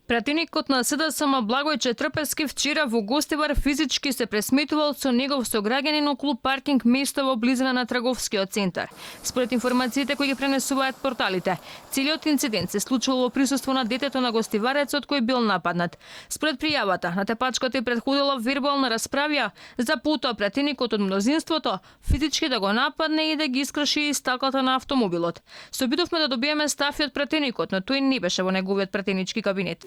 Пратеникот на СДСМ Благојче Трпески вчера во Гостивар физички се пресметувал со негов сограѓанин околу паркинг место во близина на трговскиот центар. Според информациите кои ги пренесуваат порталите, целиот инцидент се случил во присуство на детето на гостиварецот кој бил нападнат. Според пријавата, на тепачката е претходила вербална расправја, за потоа пратеникот од мнозинството физички да го нападне и да ги искрши стаклата на автомобилот. Се обидовме да добиеме став од пратеникот, но тој не беше во неговиот пратенички кабинет.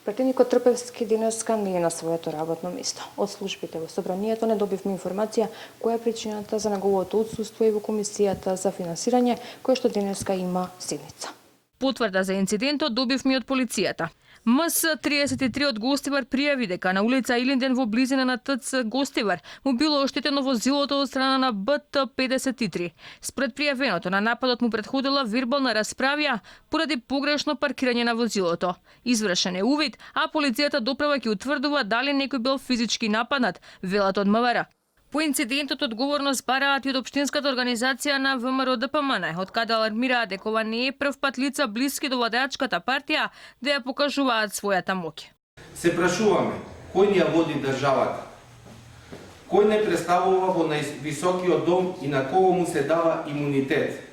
Пратеникот Трпевски денеска не е на своето работно место. Од службите во собранието не добивме информација која е причината за неговото отсуство и во комисијата за финансирање, која што денеска има седница. Потврда за инцидентот добивме од полицијата. МС-33 од Гостивар пријави дека на улица Илинден во близина на ТЦ Гостивар му било оштетено возилото од страна на БТ-53. Според пријавеното на нападот му претходила вербална расправја поради погрешно паркирање на возилото. Извршен е увид, а полицијата доправа ќе утврдува дали некој бил физички нападнат, велат од МВР. По инцидентот одговорност бараат и од општинската организација на ВМРО ДПМН, од каде алармираат дека ова не е прв пат лица блиски до владеачката партија да ја покажуваат својата моќ. Се прашуваме, кој ни ја води државата? Кој не представува во највисокиот дом и на кого му се дава имунитет?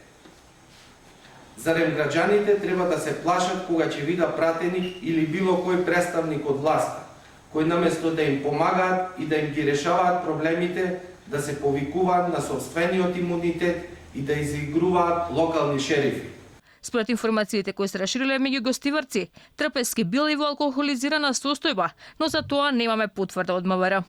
Зарем граѓаните треба да се плашат кога ќе видат пратеник или било кој представник од власта, кои наместо да им помагаат и да им ги решаваат проблемите, да се повикуваат на собствениот имунитет и да изигруваат локални шерифи. Според информациите кои се расшириле меѓу гостиварци, Трпески бил и во алкохолизирана состојба, но за тоа немаме потврда од МВР.